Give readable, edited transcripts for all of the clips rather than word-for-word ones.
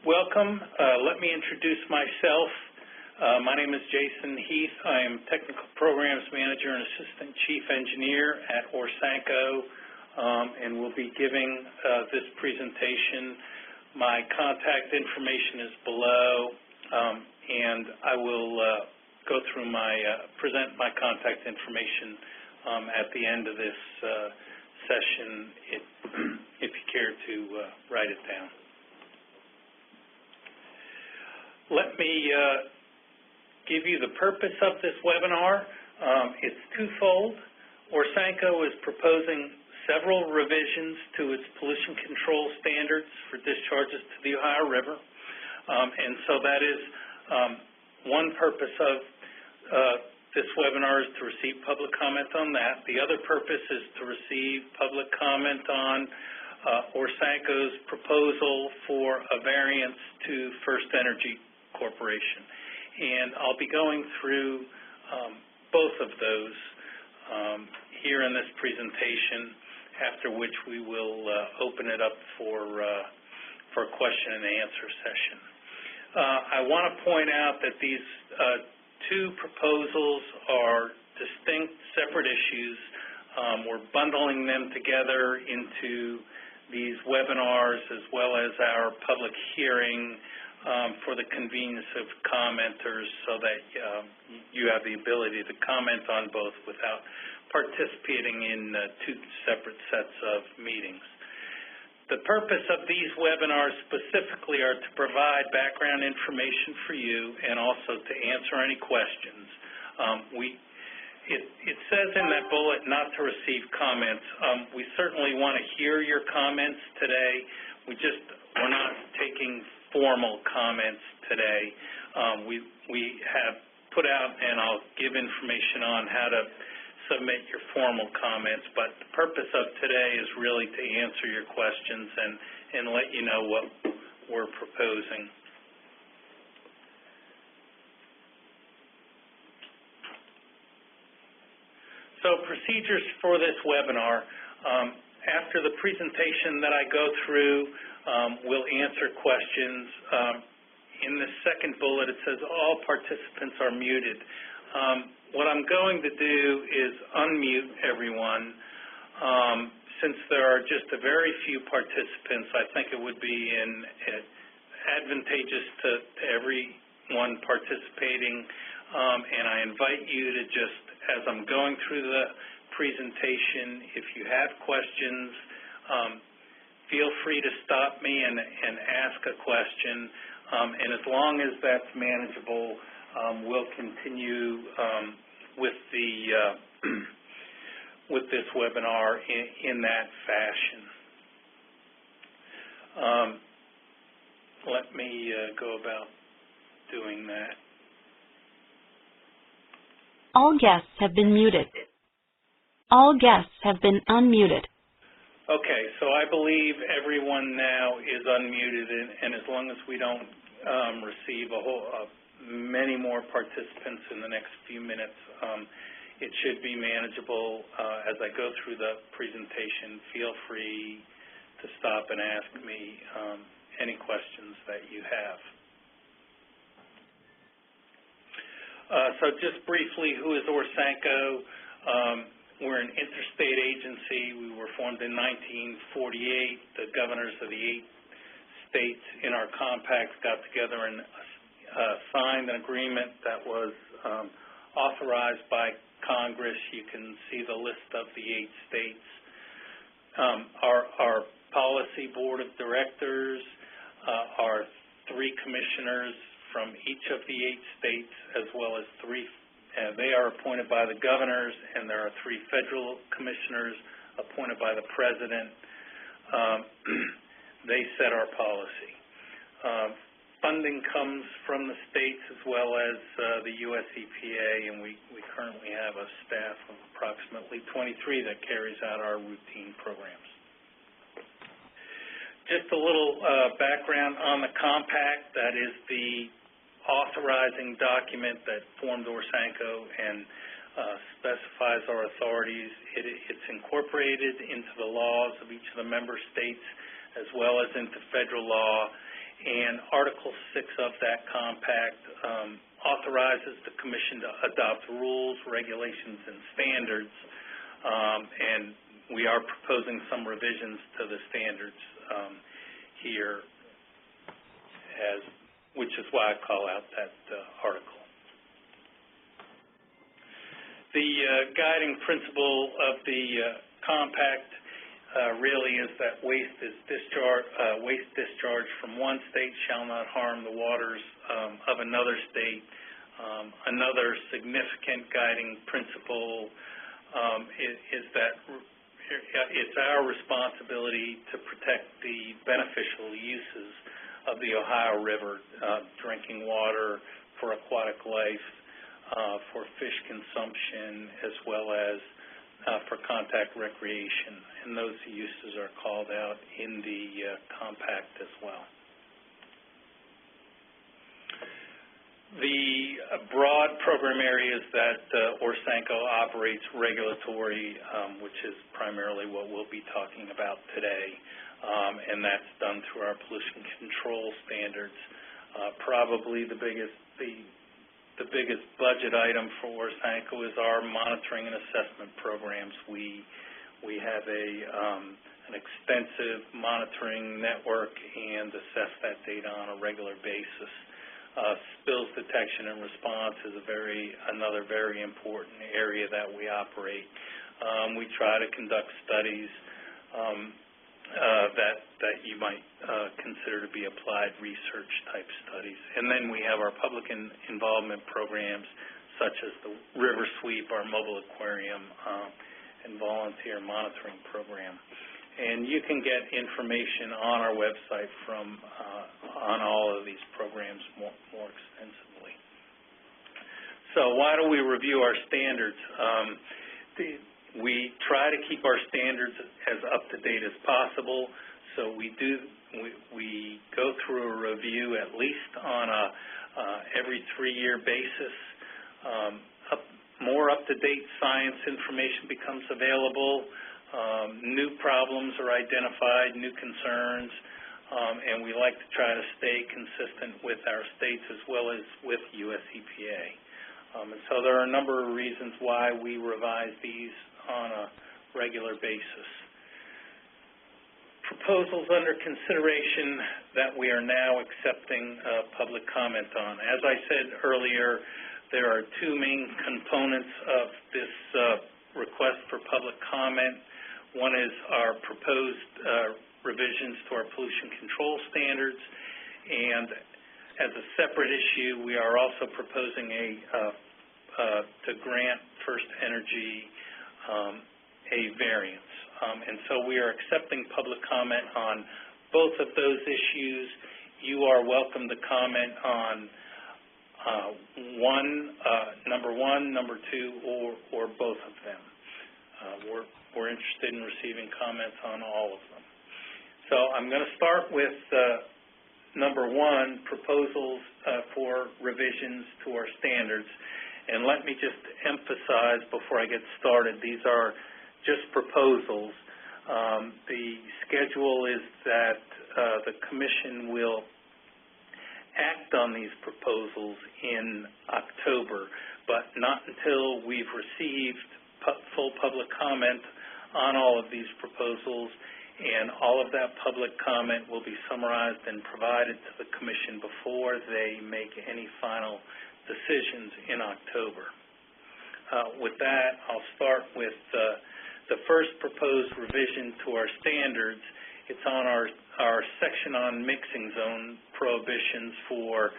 Welcome. Let me introduce myself. My name is Jason Heath. I am Technical Programs Manager and Assistant Chief Engineer at ORSANCO, and will be giving this presentation. My contact information is below, and I will go through present my contact information at the end of this session if you care to write it down. Let me give you the purpose of this webinar. It's twofold. ORSANCO is proposing several revisions to its pollution control standards for discharges to the Ohio River. And so that is one purpose of this webinar is to receive public comment on that. The other purpose is to receive public comment on ORSANCO's proposal for a variance to FirstEnergy Corporation. And I'll be going through both of those here in this presentation, after which we will open it up for a question and answer session. I want to point out that these two proposals are distinct, separate issues. We're bundling them together into these webinars as well as our public hearing for the convenience of commenters, so that you have the ability to comment on both without participating in two separate sets of meetings. The purpose of these webinars specifically are to provide background information for you and also to answer any questions. It says in that bullet not to receive comments. We certainly want to hear your comments today. We're not taking formal comments today. We have put out, and I'll give information on how to submit your formal comments, but the purpose of today is really to answer your questions and let you know what we're proposing. So procedures for this webinar. After the presentation that I go through, we'll answer questions. In the second bullet, it says all participants are muted. What I'm going to do is unmute everyone. Since there are just a very few participants, I think it would be advantageous to everyone participating, and I invite you to just, as I'm going through the presentation, if you have questions, feel free to stop me and ask a question, and as long as that's manageable, we'll continue with this webinar in that fashion. Let me go about doing that. All guests have been muted. All guests have been unmuted. Okay, so I believe everyone now is unmuted, and as long as we don't receive many more participants in the next few minutes, it should be manageable. As I go through the presentation, feel free to stop and ask me any questions that you have. So just briefly, who is ORSANCO? We're an interstate agency. We were formed in 1948. The governors of the 8 states in our compact got together and signed an agreement that was authorized by Congress. You can see the list of the 8 states. Our policy board of directors are 3 commissioners from each of the 8 states, as well as 3. They are appointed by the governors, and there are 3 federal commissioners appointed by the president. They set our policy. Funding comes from the states as well as the USEPA, and we currently have a staff of approximately 23 that carries out our routine programs. Just a little background on the compact. That is the authorizing document that formed ORSANCO and specifies our authorities. It's incorporated into the laws of each of the member states as well as into federal law, and Article 6 of that compact authorizes the Commission to adopt rules, regulations, and standards, and we are proposing some revisions to the standards here, which is why I call out that article. The guiding principle of the compact really is that waste discharge from one state shall not harm the waters of another state. Another significant guiding principle is that it's our responsibility to protect the beneficial uses of the Ohio River, drinking water, for aquatic life, for fish consumption, as well as for contact recreation, and those uses are called out in the compact as well. The broad program areas that ORSANCO operates regulatory, which is primarily what we'll be talking about today, and that's done through our pollution control standards. Probably the biggest budget item for ORSANCO is our monitoring and assessment programs. We have an extensive monitoring network and assess that data on a regular basis. Spills detection and response is another very important area that we operate. We try to conduct studies that you might consider to be applied research type studies. And then we have our public involvement programs such as the River Sweep, our mobile aquarium, and volunteer monitoring program. And you can get information on our website on all of these programs more extensively. So why do we review our standards? We try to keep our standards as up-to-date as possible, so we go through a review at least on a every 3-year basis. More up-to-date science information becomes available, new problems are identified, new concerns, and we like to try to stay consistent with our states as well as with US EPA. And so there are a number of reasons why we revise these on a regular basis. Proposals under consideration that we are now accepting public comment on. As I said earlier, there are two main components of this request for public comment. One is our proposed revisions to our pollution control standards, and as a separate issue, we are also proposing to grant FirstEnergy a variance. And so we are accepting public comment on both of those issues. You are welcome to comment on number one, number two, or both of them. We're interested in receiving comments on all of them. So I'm going to start with number one, proposals for revisions to our standards. And let me just emphasize before I get started, these are just proposals. The schedule is that the Commission will act on these proposals in October, but not until we've received full public comment on all of these proposals, and all of that public comment will be summarized and provided to the Commission before they make any final decisions in October. With that, I'll start with the first proposed revision to our standards. It's on our section on mixing zone prohibitions for,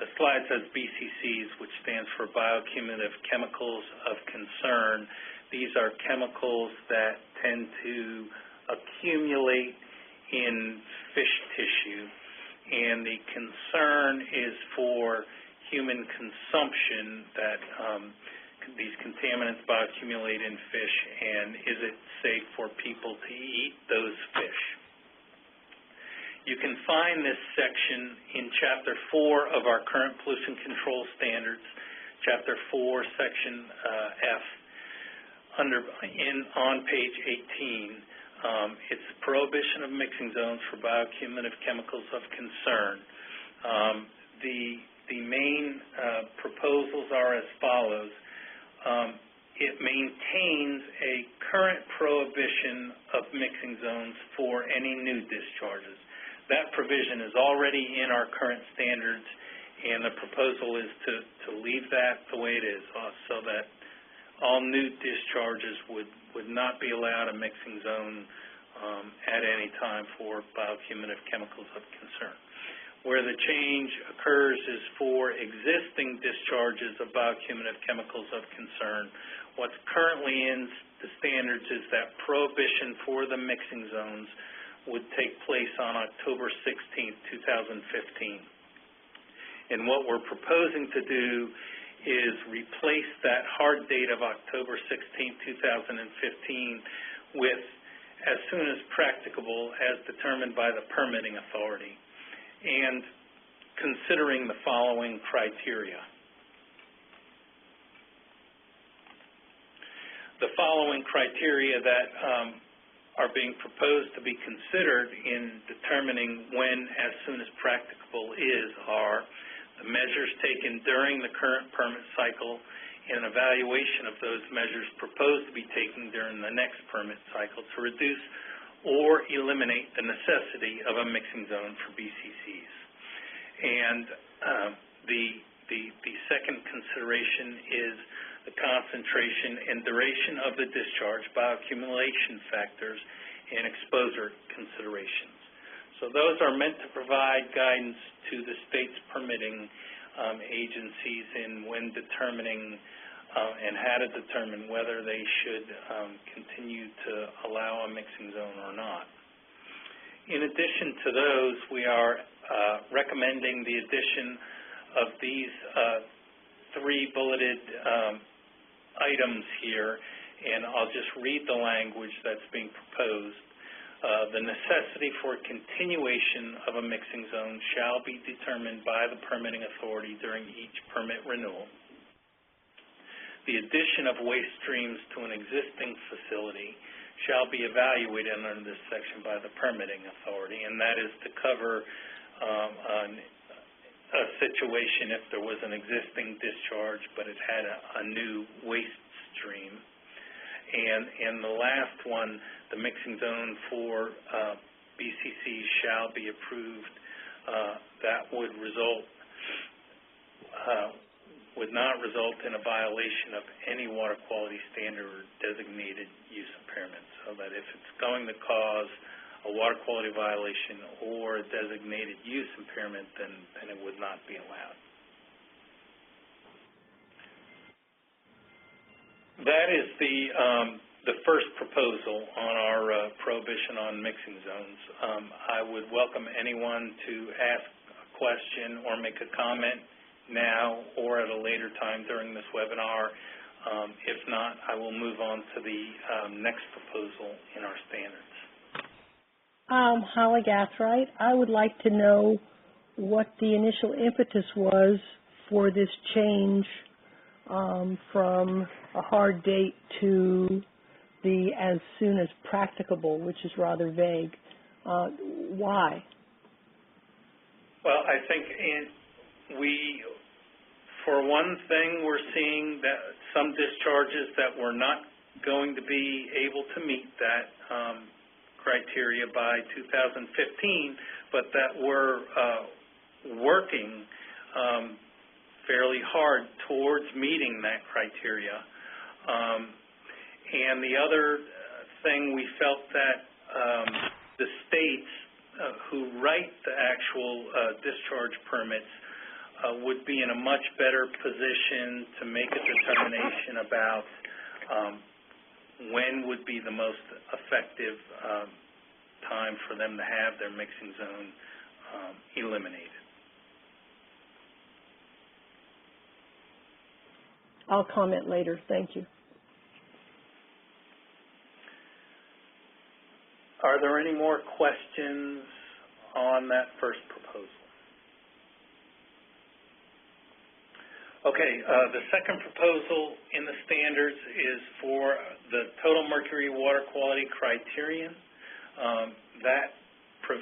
the slide says BCCs, which stands for bioaccumulative chemicals of concern. These are chemicals that tend to accumulate in fish tissue, and the concern is for human consumption that these contaminants bioaccumulate in fish, and is it safe for people to eat those fish? You can find this section in Chapter 4 of our current pollution control standards, Chapter 4, Section F, on page 18. It's prohibition of mixing zones for bioaccumulative chemicals of concern. The main proposals are as follows. It maintains a current prohibition of mixing zones for any new discharges. That provision is already in our current standards, and the proposal is to leave that the way it is, so that all new discharges would not be allowed a mixing zone at any time for bioaccumulative chemicals of concern. Where the change occurs is for existing discharges of bioaccumulative chemicals of concern. What's currently in the standards is that prohibition for the mixing zones would take place on October 16th, 2015. And what we're proposing to do is replace that hard date of October 16th, 2015 with as soon as practicable as determined by the permitting authority, and considering the following criteria. The following criteria that are being proposed to be considered in determining when as soon as practicable are the measures taken during the current permit cycle and an evaluation of those measures proposed to be taken during the next permit cycle to reduce or eliminate the necessity of a mixing zone for BCCs. And the second consideration is the concentration and duration of the discharge, bioaccumulation factors, and exposure considerations. So those are meant to provide guidance to the state's permitting agencies in when determining and how to determine whether they should continue to allow a mixing zone or not. In addition to those, we are recommending the addition of these three bulleted items here, and I'll just read the language that's being proposed. The necessity for continuation of a mixing zone shall be determined by the permitting authority during each permit renewal. The addition of waste streams to an existing facility shall be evaluated under this section by the permitting authority, and that is to cover a situation if there was an existing discharge but it had a new waste stream. And the last one, the mixing zone for BCC shall be approved. That would not result in a violation of any water quality standard or designated use impairment, so that if it's going to cause a water quality violation or a designated use impairment, then it would not be allowed. That is the first proposal on our prohibition on mixing zones. I would welcome anyone to ask a question or make a comment now or at a later time during this webinar. If not, I will move on to the next proposal in our standards. Holly Gathright, I would like to know what the initial impetus was for this change from a hard date to the as soon as practicable, which is rather vague. Why? Well, I think for one thing, we're seeing that some discharges that were not going to be able to meet that criteria by 2015, but that were working fairly hard towards meeting that criteria. And the other thing, we felt that the states who write the actual discharge permits would be in a much better position to make a determination about when would be the most effective time for them to have their mixing zone eliminated. I'll comment later. Thank you. Are there any more questions on that first proposal? Okay, the second proposal in the standards is for the total mercury water quality criterion.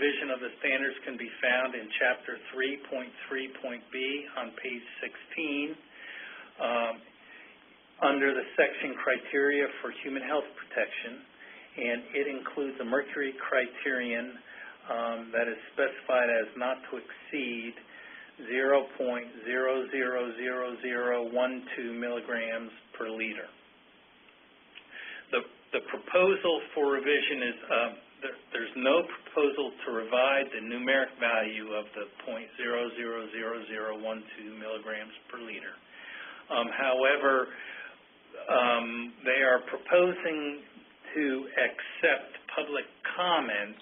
revision of the standards can be found in Chapter 3.3.B on page 16 under the section Criteria for Human Health Protection, and it includes a Mercury criterion that is specified as not to exceed 0.000012 milligrams per liter. The proposal for revision is there's no proposal to revise the numeric value of the 0.000012 milligrams per liter. However, they are proposing to accept public comment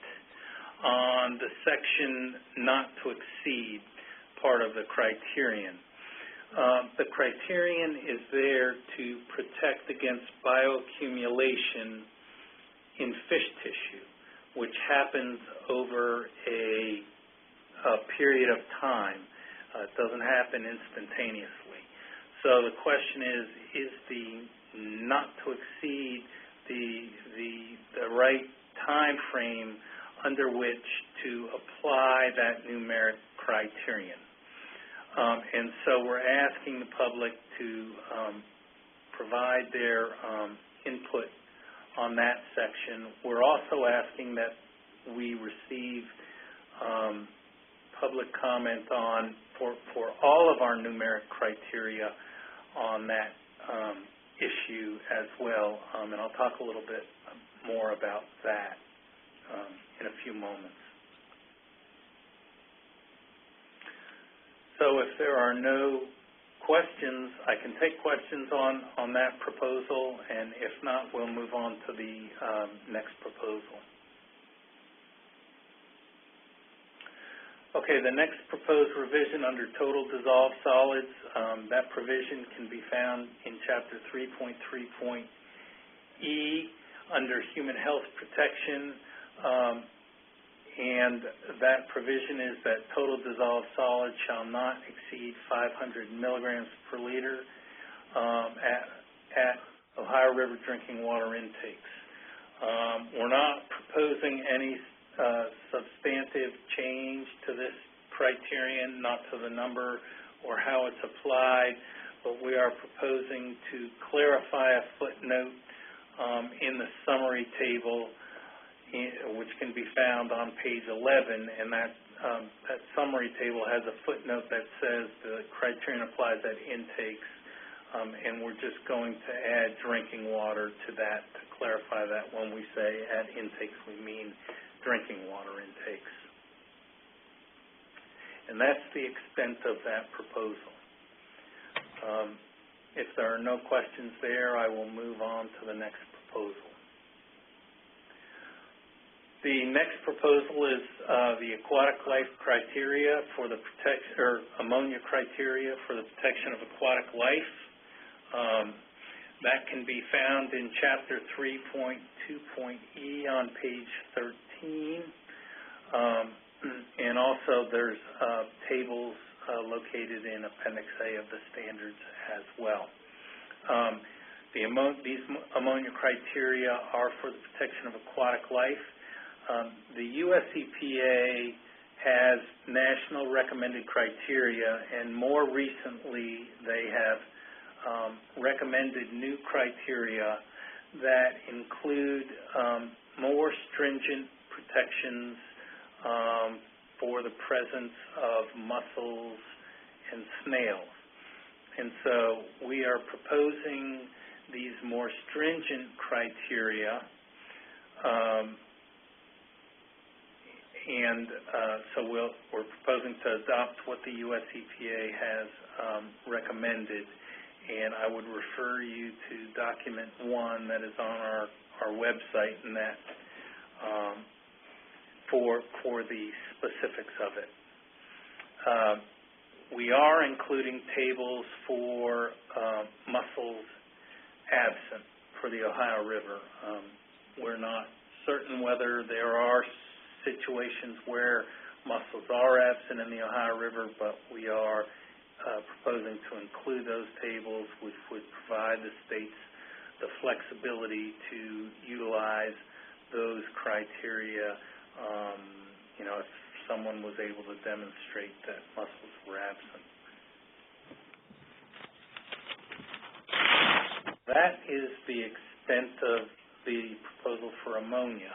on the section not to exceed part of the criterion. The criterion is there to protect against bioaccumulation in fish tissue, which happens over a period of time. It doesn't happen instantaneously. So the question is the not to exceed the right time frame under which to apply that numeric criterion. And so we're asking the public to provide their input on that section. We're also asking that we receive public comment on for all of our numeric criteria on that issue as well, and I'll talk a little bit more about that in a few moments. So if there are no questions, I can take questions on that proposal, and if not, we'll move on to the next proposal. Okay, the next proposed revision under total dissolved solids, that provision can be found in Chapter 3.3.E under Human Health Protection, and that provision is that total dissolved solids shall not exceed 500 milligrams per liter at Ohio River drinking water intakes. We're not proposing any substantive change to this criterion, not to the number or how it's applied, but we are proposing to clarify a footnote in the summary table, which can be found on page 11, and that summary table has a footnote that says the criterion applies at intakes, and we're just going to add drinking water to that to clarify that when we say at intakes we mean drinking water intakes. And that's the extent of that proposal. If there are no questions there, I will move on to the next proposal. The next proposal is the Aquatic Life criteria for the protection, or ammonia criteria for the protection of aquatic life. That can be found in Chapter 3.2.E on page 13. And also there's tables located in Appendix A of the standards as well. These ammonia criteria are for the protection of aquatic life. The USEPA has national recommended criteria, and more recently they have recommended new criteria that include more stringent protections for the presence of mussels and snails. And so we are proposing these more stringent criteria, so we're proposing to adopt what the US EPA has recommended, and I would refer you to document 1 that is on our website, and that for the specifics of it. We are including tables for mussels absent for the Ohio River. We're not certain whether there are situations where mussels are absent in the Ohio River, but we are proposing to include those tables, which would provide the states the flexibility to utilize those criteria you know, if someone was able to demonstrate that mussels were absent. That is the extent of the proposal for ammonia.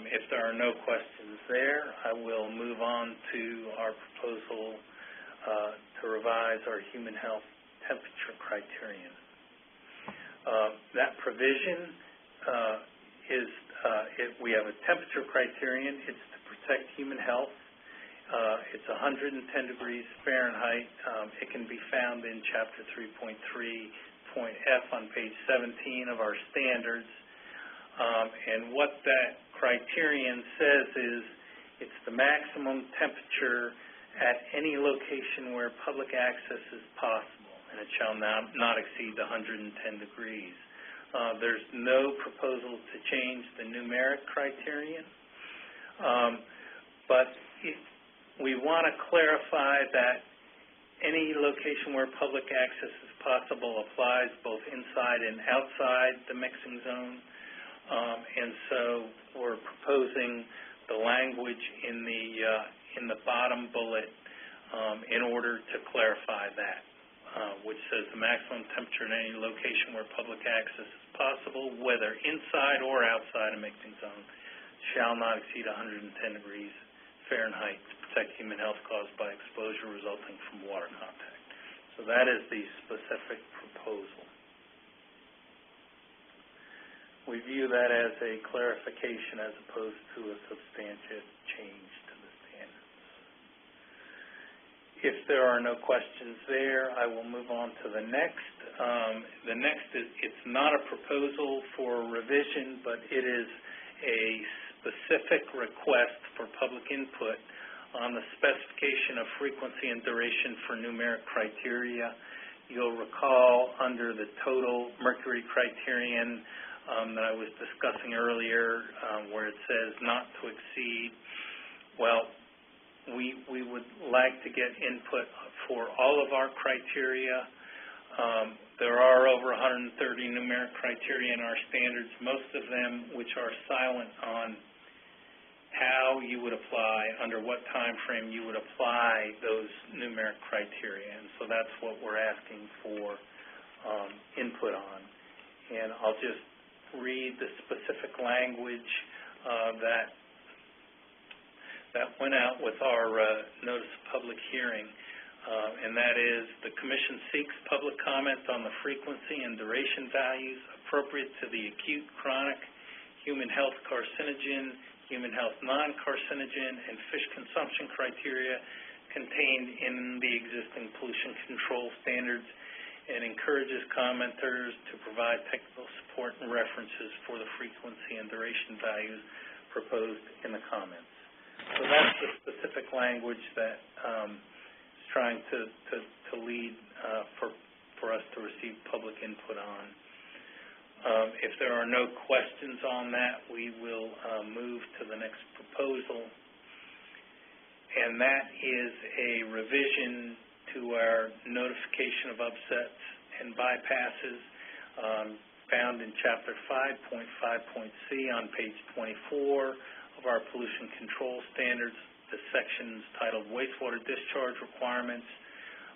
If there are no questions there, I will move on to our proposal to revise our human health temperature criterion. That provision we have a temperature criterion. It's to protect human health. It's 110 degrees Fahrenheit. It can be found in Chapter 3.3, point F on page 17 of our standards. And what that criterion says is it's the maximum temperature at any location where public access is possible, and it shall not exceed 110 degrees. There's no proposal to change the numeric criterion, but we want to clarify that any location where public access is possible applies both inside and outside the mixing zone. And so we're proposing the language in the bottom bullet in order to clarify that, which says the maximum temperature in any location where public access is possible, whether inside or outside a mixing zone, shall not exceed 110 degrees Fahrenheit to protect human health caused by exposure resulting from water contact. So that is the specific proposal. We view that as a clarification as opposed to a substantive change to the standards. If there are no questions there, I will move on to the next. The next is, it's not a proposal for revision, but it is a specific request for public input on the specification of frequency and duration for numeric criteria. You'll recall under the total Mercury criterion that I was discussing earlier, where it says not to exceed. Well, we would like to get input for all of our criteria. There are over 130 numeric criteria in our standards, most of them which are silent on how you would apply, under what time frame you would apply those numeric criteria. And so that's what we're asking for input on. And I'll just read the specific language that went out with our notice of public hearing, and that is the Commission seeks public comment on the frequency and duration values appropriate to the acute, chronic, human health carcinogen, human health non-carcinogen, and fish consumption criteria contained in the existing pollution control standards, and encourages commenters to provide technical support and references for the frequency and duration values proposed in the comments. So that's the specific language that is trying to lead for us to receive public input on. If there are no questions on that, we will move to the next proposal, and that is a revision to our notification of upsets and bypasses found in Chapter 5.5.C on page 24 of our pollution control standards, the sections titled wastewater discharge requirements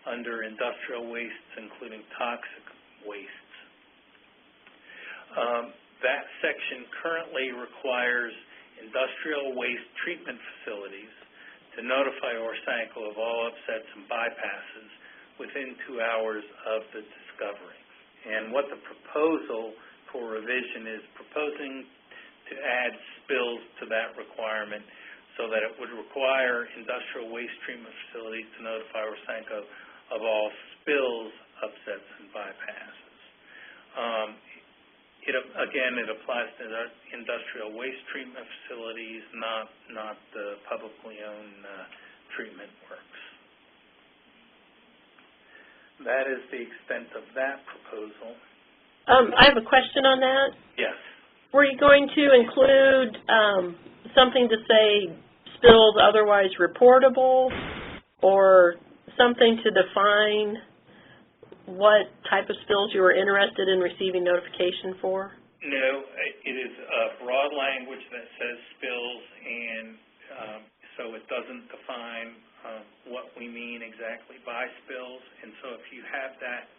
under industrial wastes, including toxic wastes. That section currently requires industrial waste treatment facilities to notify ORSANCO of all upsets and bypasses within 2 hours of the discovery. And what the proposal for revision is proposing to add spills to that requirement so that it would require industrial waste treatment facilities to notify ORSANCO of all spills, upsets, and bypasses. Again, it applies to the industrial waste treatment facilities, not the publicly owned treatment works. That is the extent of that proposal. I have a question on that. Yes. Were you going to include something to say spills otherwise reportable, or something to define what type of spills you were interested in receiving notification for? No, it is a broad language that says spills, and so it doesn't define what we mean exactly by spills. And so if you have that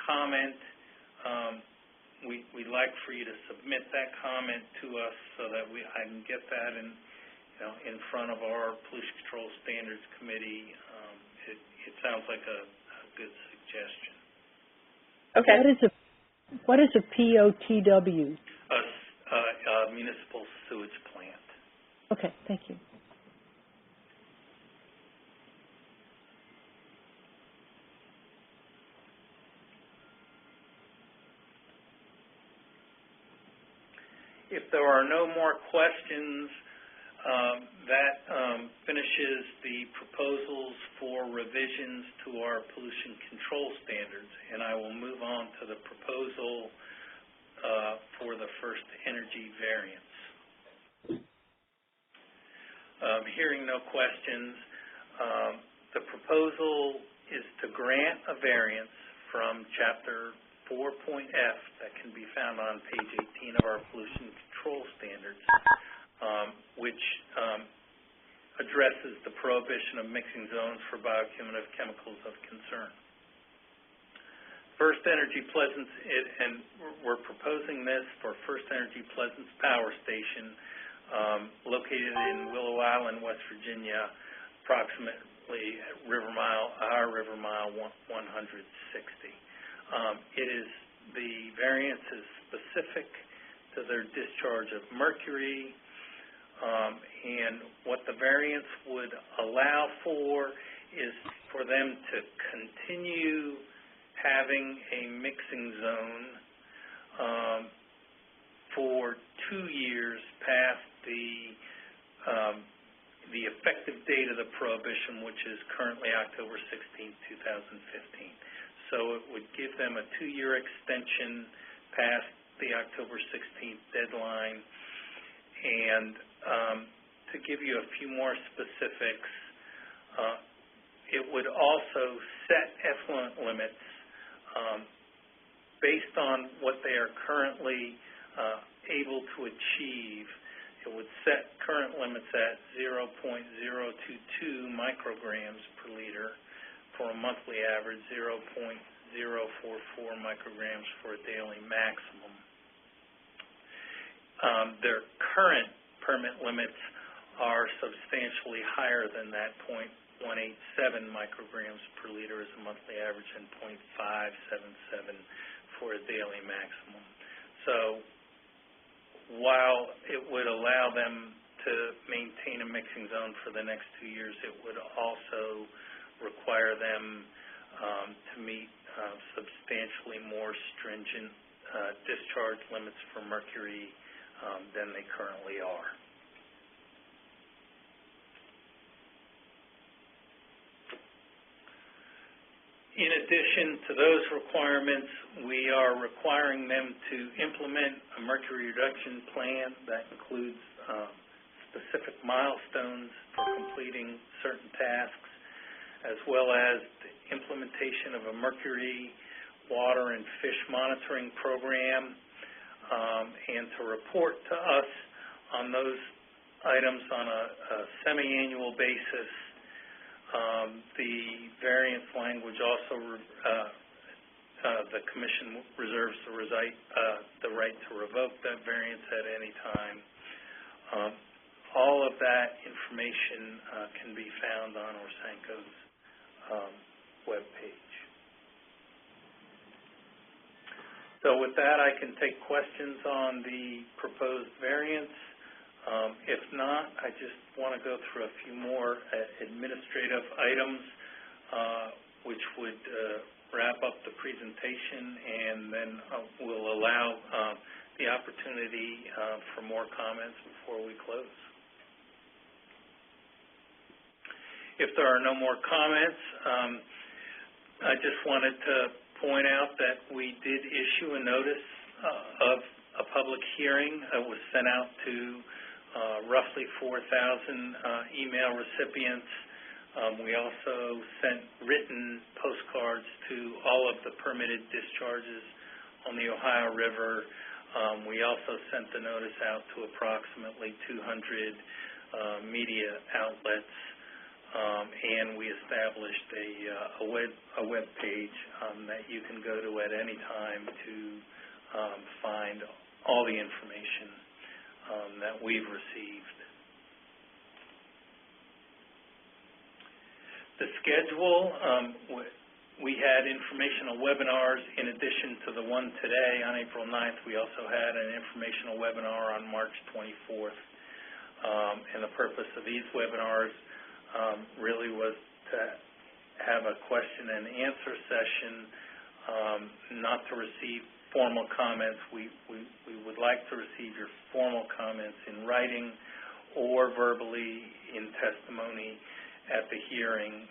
comment, we'd like for you to submit that comment to us so that I can get that in front of our Pollution Control Standards Committee. It sounds like a good suggestion. Okay. What is a POTW? A municipal sewage plant. Okay, thank you. If there are no more questions, that finishes the proposals for revisions to our pollution control standards, and I will move on to the proposal for the FirstEnergy Variance. Hearing no questions, the proposal is to grant a variance from Chapter 4.F that can be found on page 18 of our pollution control standards, which addresses the prohibition of mixing zones for bioaccumulative chemicals of concern. FirstEnergy Pleasance, and we're proposing this for FirstEnergy Pleasance Power Station, located in Willow Island, West Virginia, approximately at our River Mile 160. The variance is specific to their discharge of mercury, and what the variance would allow for is for them to continue having a mixing zone for 2 years past the effective date of the prohibition, which is currently October 16, 2015. So it would give them a 2-year extension past the October 16th deadline. And to give you a few more specifics, it would also set effluent limits based on what they are currently able to achieve. It would set current limits at 0.022 micrograms per liter for a monthly average, 0.044 micrograms for a daily maximum. Their current permit limits are substantially higher than that, 0.187 micrograms per liter as a monthly average and 0.577 for a daily maximum. So while it would allow them to maintain a mixing zone for the next 2 years, it would also require them to meet substantially more stringent discharge limits for mercury than they currently are. In addition to those requirements, we are requiring them to implement a mercury reduction plan that includes specific milestones for completing certain tasks, as well as the implementation of a mercury, water, and fish monitoring program, and to report to us on those items on a semi-annual basis. The variance language also, the Commission reserves the right to revoke that variance at any time. All of that information can be found on ORSANCO's webpage. So with that, I can take questions on the proposed variance. If not, I just want to go through a few more administrative items, which would wrap up the presentation, and then we'll allow the opportunity for more comments before we close. If there are no more comments, I just wanted to point out that we did issue a notice of a public hearing that was sent out to roughly 4,000 email recipients. We also sent written postcards to all of the permitted discharges on the Ohio River. We also sent the notice out to approximately 200 media outlets, and we established a web page that you can go to at any time to find all the information that we've received. The schedule, we had informational webinars in addition to the one today on April 9th. We also had an informational webinar on March 24th. And the purpose of these webinars really was to have a question and answer session, not to receive formal comments. We would like to receive your formal comments in writing or verbally in testimony at the hearing.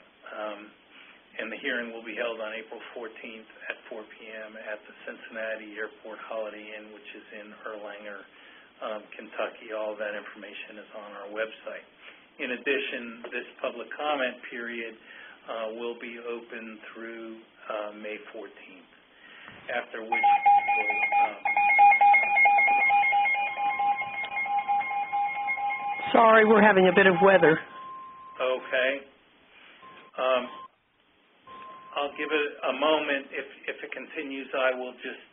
And the hearing will be held on April 14th at 4 p.m. at the Cincinnati Airport Holiday Inn, which is in Erlanger, Kentucky. All of that information is on our website. In addition, this public comment period will be open through May 14th, after which we'll, Sorry, we're having a bit of weather. Okay. I'll give it a moment. If it continues, I will just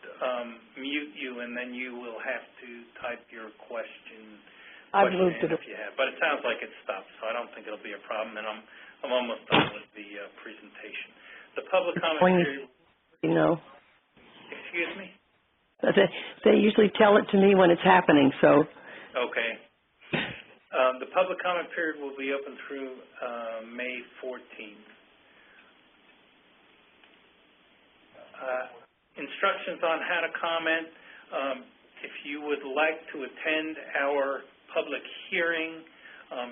mute you, and then you will have to type your question. I've moved it. If you have, but it sounds like it stopped, so I don't think it'll be a problem. And I'm almost done with the presentation. The public comment period. You know. Excuse me. They usually tell it to me when it's happening. So. Okay. The public comment period will be open through May 14th. Instructions on how to comment. If you would like to attend our public hearing,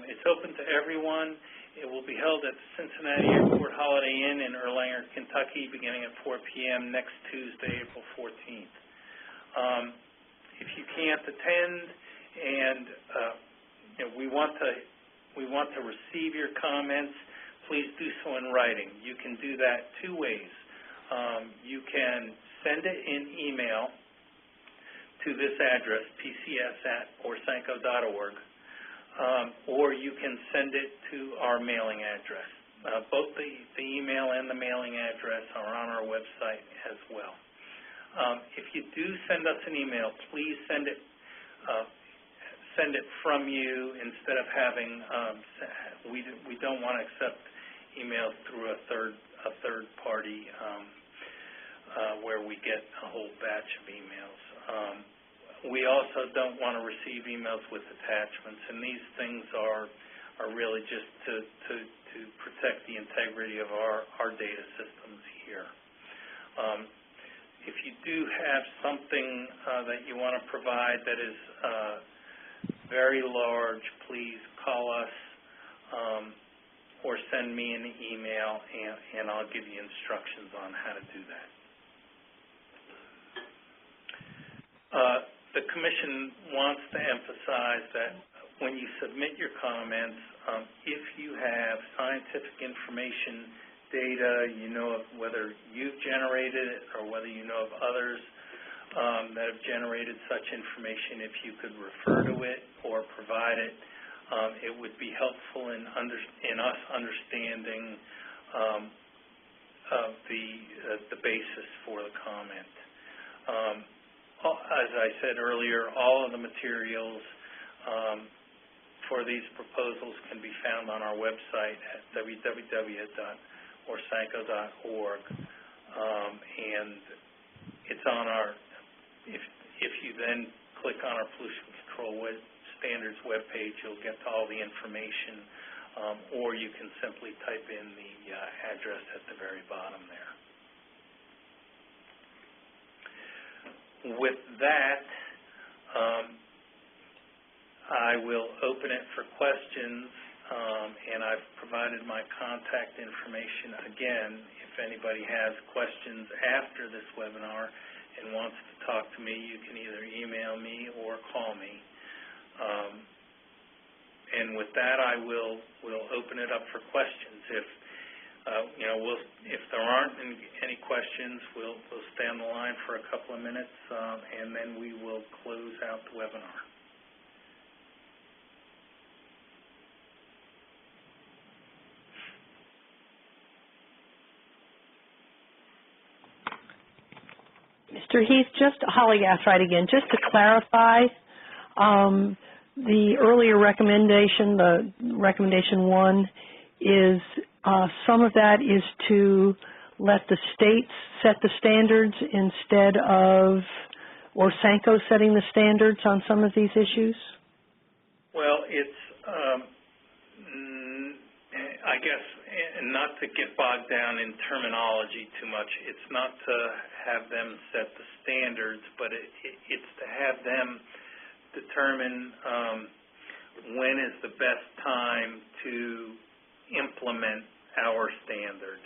it's open to everyone. It will be held at the Cincinnati Airport Holiday Inn in Erlanger, Kentucky, beginning at 4 p.m. next Tuesday, April 14th. If you can't attend, and we want to receive your comments, please do so in writing. You can do that two ways. You can send it in email to this address, pcs@orsanco.org, or you can send it to our mailing address. Both the email and the mailing address are on our website as well. If you do send us an email, please send it from you instead of having. We don't want to accept emails through a third party where we get a whole batch of emails. We also don't want to receive emails with attachments, and these things are really just to protect the integrity of our data systems here. If you do have something that you want to provide that is very large, please call us or send me an email, and I'll give you instructions on how to do that. The Commission wants to emphasize that when you submit your comments, if you have scientific information, data, you know of whether you've generated it or whether you know of others that have generated such information, if you could refer to it or provide it, it would be helpful in us understanding the basis for the comment. As I said earlier, all of the materials for these proposals can be found on our website at www.orsanco.org, and it's on our. If you then click on our pollution control standards webpage, you'll get to all the information, or you can simply type in the address at the very bottom there. With that, I will open it for questions, and I've provided my contact information again. If anybody has questions after this webinar and wants to talk to me, you can either email me or call me. And with that, I will open it up for questions. If there aren't any questions, we'll stay on the line for a couple of minutes, and then we will close out the webinar. Mr. Heath, Holly Gathright again, just to clarify, the earlier recommendation, the recommendation 1, is some of that is to let the states set the standards instead of ORSANCO setting the standards on some of these issues? Well, it's, I guess, not to get bogged down in terminology too much, it's not to have them set the standards, but it's to have them determine when is the best time to implement our standard.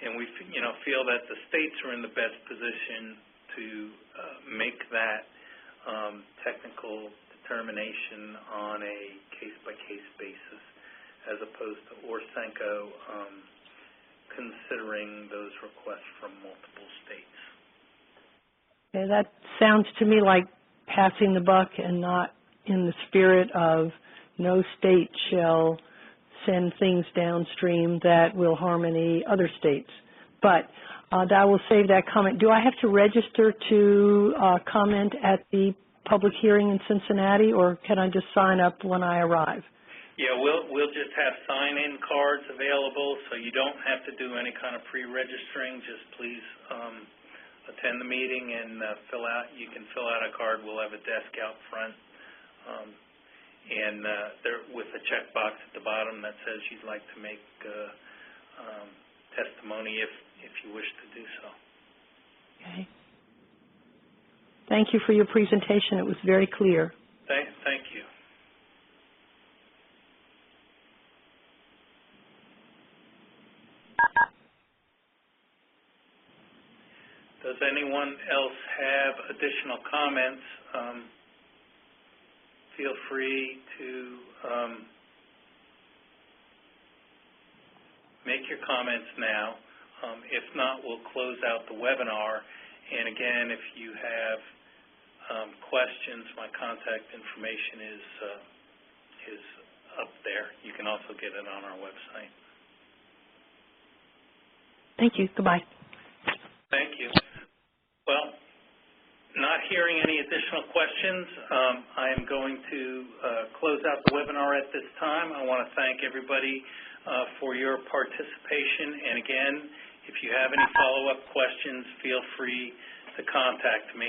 And we, feel that the states are in the best position to make that technical determination on a case-by-case basis, as opposed to ORSANCO considering those requests from multiple states. Okay, that sounds to me like passing the buck and not in the spirit of no state shall send things downstream that will harm any other states. But I will save that comment. Do I have to register to comment at the public hearing in Cincinnati, or can I just sign up when I arrive? Yeah, we'll just have sign-in cards available, so you don't have to do any kind of pre-registering. Just please attend the meeting and you can fill out a card. We'll have a desk out front, and there with a checkbox at the bottom that says you'd like to make testimony if you wish to do so. Okay. Thank you for your presentation. It was very clear. Thank you. Does anyone else have additional comments? Feel free to make your comments now. If not, we'll close out the webinar. And again, if you have questions, my contact information is up there. You can also get it on our website. Thank you. Goodbye. Thank you. Well, not hearing any additional questions, I am going to close out the webinar at this time. I want to thank everybody for your participation. And again, if you have any follow-up questions, feel free to contact me.